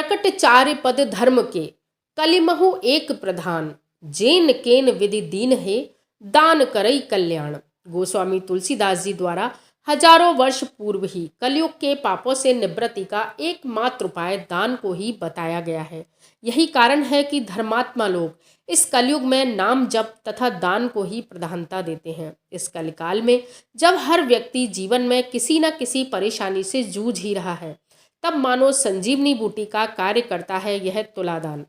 प्रकट चारि पद धर्म के, कलिमहु एक प्रधान, जेन केन विधि दीन है, दान करई कल्याण। गोस्वामी तुलसीदास जी द्वारा हजारों वर्ष पूर्व ही कलयुग के पापों से निवृत्ति का एकमात्र उपाय दान को ही बताया गया है। यही कारण है कि धर्मात्मा लोग इस कलयुग में नाम जप तथा दान को ही प्रधानता देते हैं। इस कलिकाल में जब हर व्यक्ति जीवन में किसी न किसी परेशानी से जूझ ही रहा है, तब मानो संजीवनी बूटी का कार्य करता है यह तुलादान।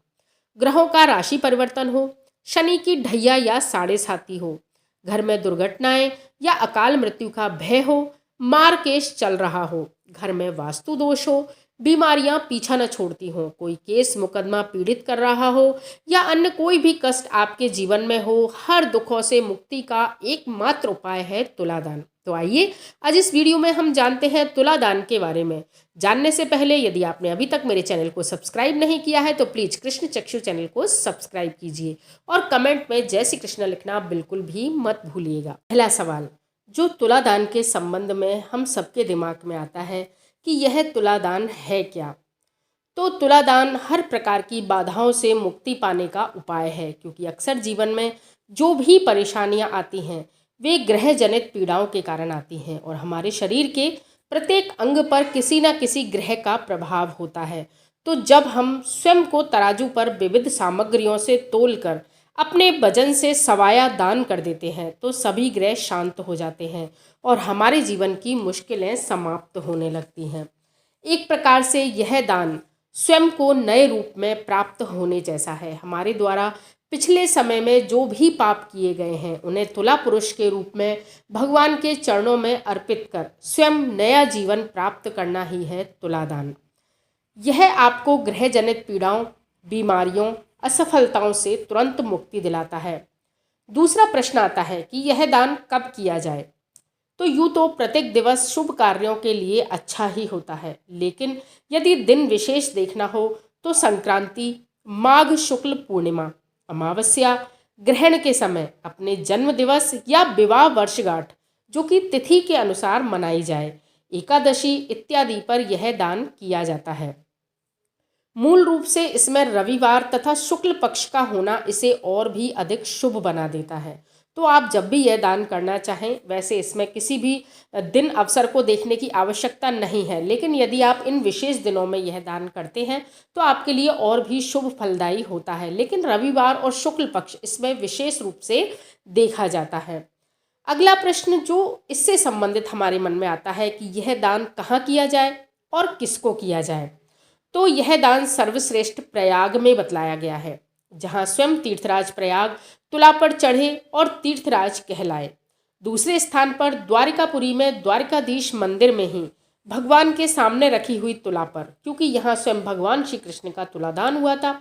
ग्रहों का राशि परिवर्तन हो, शनि की ढैया या साढ़े साती हो, घर में दुर्घटनाएं या अकाल मृत्यु का भय हो, मार केस चल रहा हो, घर में वास्तु दोष हो, बीमारियां पीछा न छोड़ती हो, कोई केस मुकदमा पीड़ित कर रहा हो या अन्य कोई भी कष्ट आपके जीवन में हो, हर दुखों से मुक्ति का एकमात्र उपाय है तुलादान। तो आइए आज इस वीडियो में हम जानते हैं तुलादान के बारे में। जानने से पहले यदि आपने अभी तक मेरे चैनल को सब्सक्राइब नहीं किया है तो प्लीज कृष्ण चक्षु चैनल को सब्सक्राइब कीजिए और कमेंट में जय श्री कृष्ण लिखना बिल्कुल भी मत भूलिएगा। पहला सवाल जो तुलादान के संबंध में हम सबके दिमाग में आता है कि यह तुलादान है क्या। तो तुलादान हर प्रकार की बाधाओं से मुक्ति पाने का उपाय है, क्योंकि अक्सर जीवन में जो भी परेशानियां आती हैं वे ग्रह जनित पीड़ाओं के कारण आती हैं और हमारे शरीर के प्रत्येक अंग पर किसी न किसी ग्रह का प्रभाव होता है। तो जब हम स्वयं को तराजू पर विविध सामग्रियों से तोलकर अपने वजन से सवाया दान कर देते हैं तो सभी ग्रह शांत हो जाते हैं और हमारे जीवन की मुश्किलें समाप्त होने लगती हैं। एक प्रकार से यह दान स्वयं को नए रूप में प्राप्त होने जैसा है। हमारे द्वारा पिछले समय में जो भी पाप किए गए हैं उन्हें तुला पुरुष के रूप में भगवान के चरणों में अर्पित कर स्वयं नया जीवन प्राप्त करना ही है तुलादान। यह आपको ग्रह जनित पीड़ाओं, बीमारियों, असफलताओं से तुरंत मुक्ति दिलाता है। दूसरा प्रश्न आता है कि यह दान कब किया जाए। तो यूँ तो प्रत्येक दिवस शुभ कार्यों के लिए अच्छा ही होता है, लेकिन यदि दिन विशेष देखना हो तो संक्रांति, माघ शुक्ल पूर्णिमा, अमावस्या, ग्रहण के समय, अपने जन्म दिवस या विवाह वर्षगांठ जो कि तिथि के अनुसार मनाई जाए, एकादशी इत्यादि पर यह दान किया जाता है। मूल रूप से इसमें रविवार तथा शुक्ल पक्ष का होना इसे और भी अधिक शुभ बना देता है। तो आप जब भी यह दान करना चाहें, वैसे इसमें किसी भी दिन अवसर को देखने की आवश्यकता नहीं है, लेकिन यदि आप इन विशेष दिनों में यह दान करते हैं तो आपके लिए और भी शुभ फलदायी होता है। लेकिन रविवार और शुक्ल पक्ष इसमें विशेष रूप से देखा जाता है। अगला प्रश्न जो इससे संबंधित हमारे मन में आता है कि यह दान कहाँ किया जाए और किसको किया जाए। तो यह दान सर्वश्रेष्ठ प्रयाग में बतलाया गया है, जहाँ स्वयं तीर्थराज प्रयाग तुला पर चढ़े और तीर्थराज कहलाए। दूसरे स्थान पर द्वारिकापुरी में द्वारिकाधीश मंदिर में ही भगवान के सामने रखी हुई तुला पर, क्योंकि यहाँ स्वयं भगवान श्री कृष्ण का तुलादान हुआ था।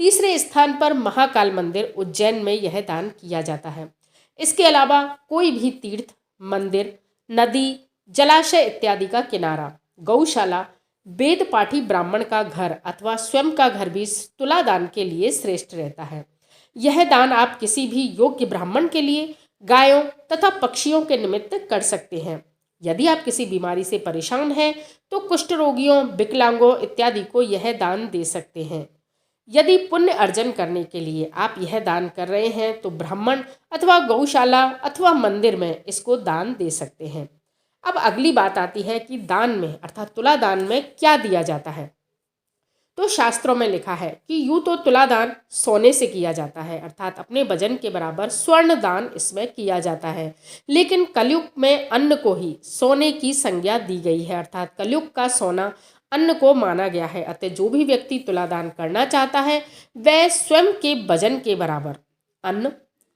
तीसरे स्थान पर महाकाल मंदिर उज्जैन में यह दान किया जाता है। इसके अलावा कोई भी तीर्थ, मंदिर, नदी, जलाशय इत्यादि का किनारा, गौशाला, वेद पाठी ब्राह्मण का घर अथवा स्वयं का घर भी तुलादान के लिए श्रेष्ठ रहता है। यह दान आप किसी भी योग्य ब्राह्मण के लिए, गायों तथा पक्षियों के निमित्त कर सकते हैं। यदि आप किसी बीमारी से परेशान हैं तो कुष्ठ रोगियों, विकलांगों इत्यादि को यह दान दे सकते हैं। यदि पुण्य अर्जन करने के लिए आप यह दान कर रहे हैं तो ब्राह्मण अथवा गौशाला अथवा मंदिर में इसको दान दे सकते हैं। अब अगली बात आती है कि दान में अर्थात तुलादान में क्या दिया जाता है। तो शास्त्रों में लिखा है कि यूँ तो तुलादान सोने से किया जाता है, अर्थात अपने वजन के बराबर स्वर्ण दान इसमें किया जाता है। लेकिन कलयुग में अन्न को ही सोने की संज्ञा दी गई है, अर्थात कलयुग का सोना अन्न को माना गया है। अतः जो भी व्यक्ति तुलादान करना चाहता है वह स्वयं के वजन के बराबर अन्न,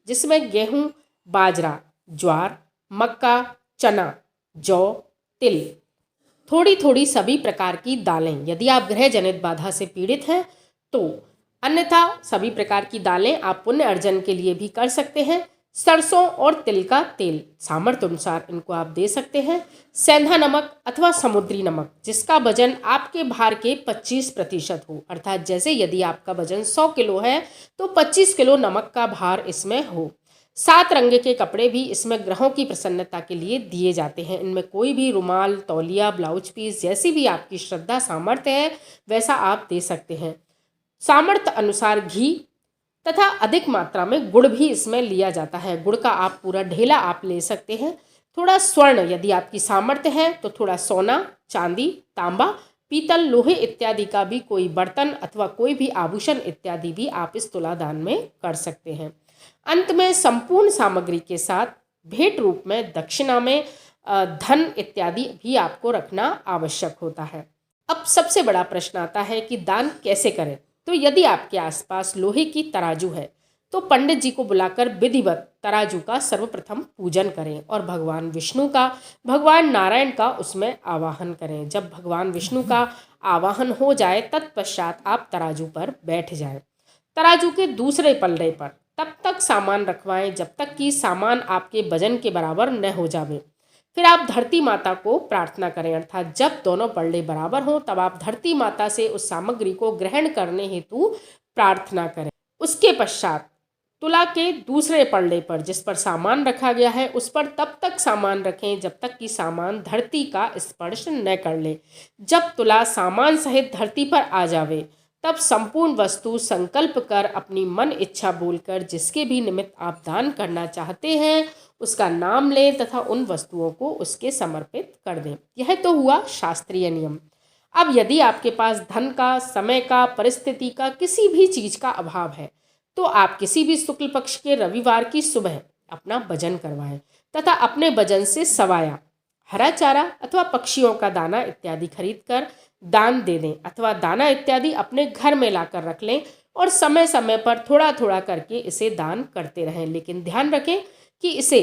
जिसमें गेहूँ, बाजरा, ज्वार, मक्का, चना, जौ, तिल, थोड़ी थोड़ी सभी प्रकार की दालें, यदि आप ग्रह जनित बाधा से पीड़ित हैं तो, अन्यथा सभी प्रकार की दालें आप पुण्य अर्जन के लिए भी कर सकते हैं। सरसों और तिल का तेल सामर्थ्य अनुसार इनको आप दे सकते हैं। सेंधा नमक अथवा समुद्री नमक जिसका वजन आपके भार के 25% हो, अर्थात जैसे यदि आपका वजन 100 किलो है तो 25 किलो नमक का भार इसमें हो। 7 रंग के कपड़े भी इसमें ग्रहों की प्रसन्नता के लिए दिए जाते हैं। इनमें कोई भी रुमाल, तौलिया, ब्लाउज पीस, जैसी भी आपकी श्रद्धा सामर्थ्य है वैसा आप दे सकते हैं। सामर्थ्य अनुसार घी तथा अधिक मात्रा में गुड़ भी इसमें लिया जाता है। गुड़ का आप पूरा ढेला आप ले सकते हैं। थोड़ा स्वर्ण, यदि आपकी सामर्थ्य है तो थोड़ा सोना, चांदी, तांबा, पीतल, लोहे इत्यादि का भी कोई बर्तन अथवा कोई भी आभूषण इत्यादि भी आप इस तुलादान में कर सकते हैं। अंत में संपूर्ण सामग्री के साथ भेंट रूप में दक्षिणा में धन इत्यादि भी आपको रखना आवश्यक होता है। अब सबसे बड़ा प्रश्न आता है कि दान कैसे करें। तो यदि आपके आसपास लोहे की तराजू है तो पंडित जी को बुलाकर विधिवत तराजू का सर्वप्रथम पूजन करें और भगवान विष्णु का, भगवान नारायण का उसमें आवाहन करें। जब भगवान विष्णु का आवाहन हो जाए तत्पश्चात आप तराजू पर बैठ जाएं। तराजू के दूसरे पल्ले पर तब तक सामान रखवाएं जब तक कि सामान आपके वजन के बराबर न हो जावे। फिर आप धरती माता को प्रार्थना करें, अर्थात जब दोनों पल्ले बराबर हों तब आप धरती माता से उस सामग्री को ग्रहण करने हेतु प्रार्थना करें। उसके पश्चात तुला के दूसरे पल्ले पर जिस पर सामान रखा गया है उस पर तब तक सामान रखें जब तक कि सामान धरती का स्पर्श न कर ले। जब तुला सामान सहित धरती पर आ जावे तब संपूर्ण वस्तु संकल्प कर अपनी मन इच्छा बोलकर जिसके भी निमित्त आप दान करना चाहते हैं उसका नाम लें तथा उन वस्तुओं को उसके समर्पित कर दें। यह तो हुआ शास्त्रीय नियम। अब यदि आपके पास धन का, समय का, परिस्थिति का, किसी भी चीज का अभाव है तो आप किसी भी शुक्ल पक्ष के रविवार की सुबह अपना भजन करवाएं तथा अपने भजन से सवाया, हरा चारा अथवा पक्षियों का दाना इत्यादि खरीद कर दान दे दें अथवा दाना इत्यादि अपने घर में लाकर रख लें और समय समय पर थोड़ा थोड़ा करके इसे दान करते रहें। लेकिन ध्यान रखें कि इसे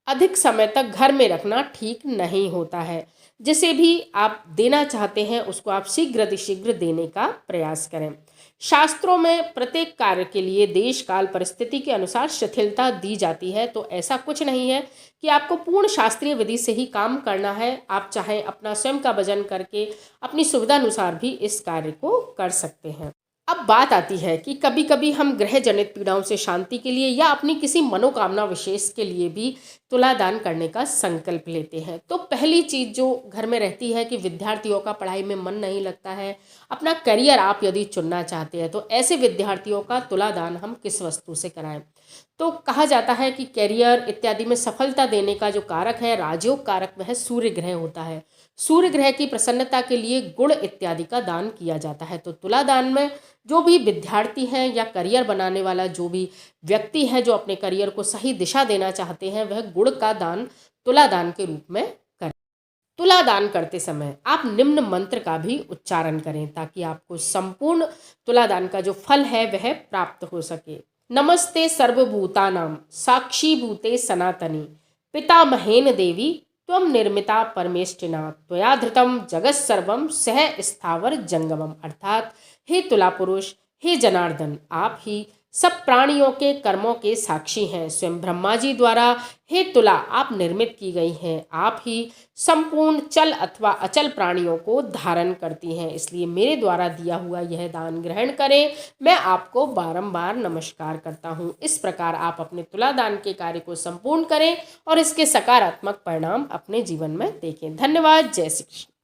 अधिक समय तक घर में रखना ठीक नहीं होता है। जिसे भी आप देना चाहते हैं उसको आप शीघ्र देने का प्रयास करें। शास्त्रों में प्रत्येक कार्य के लिए देश काल परिस्थिति के अनुसार शिथिलता दी जाती है, तो ऐसा कुछ नहीं है कि आपको पूर्ण शास्त्रीय विधि से ही काम करना है। आप चाहे अपना स्वयं का भजन करके अपनी सुविधा अनुसार भी इस कार्य को कर सकते हैं। अब बात आती है कि कभी कभी हम ग्रह जनित पीड़ाओं से शांति के लिए या अपनी किसी मनोकामना विशेष के लिए भी तुलादान करने का संकल्प लेते हैं। तो पहली चीज़ जो घर में रहती है कि विद्यार्थियों का पढ़ाई में मन नहीं लगता है, अपना करियर आप यदि चुनना चाहते हैं तो ऐसे विद्यार्थियों का तुलादान हम किस वस्तु से कराएं। तो कहा जाता है कि करियर इत्यादि में सफलता देने का जो कारक है, राजयोग कारक, वह सूर्य ग्रह होता है। सूर्य ग्रह की प्रसन्नता के लिए गुड़ इत्यादि का दान किया जाता है। तो तुलादान में जो भी विद्यार्थी हैं या करियर बनाने वाला जो भी व्यक्ति है जो अपने करियर को सही दिशा देना चाहते हैं वह गुड़ का दान तुलादान के रूप में करें। तुलादान करते समय आप निम्न मंत्र का भी उच्चारण करें ताकि आपको संपूर्ण तुलादान का जो फल है वह प्राप्त हो सके। नमस्ते सर्वभूतानां साक्षीभूते सनातनी पितामहेन देवी त्वं निर्मिता परमेष्टिना त्वया धृतम जगत सर्वम सह स्थावर जंगमम। अर्थात हे तुला पुरुष, हे जनार्दन, आप ही सब प्राणियों के कर्मों के साक्षी हैं। स्वयं ब्रह्मा जी द्वारा हे तुला आप निर्मित की गई हैं। आप ही संपूर्ण चल अथवा अचल प्राणियों को धारण करती हैं। इसलिए मेरे द्वारा दिया हुआ यह दान ग्रहण करें। मैं आपको बारंबार नमस्कार करता हूँ। इस प्रकार आप अपने तुलादान के कार्य को संपूर्ण करें और इसके सकारात्मक परिणाम अपने जीवन में देखें। धन्यवाद। जय श्री कृष्ण।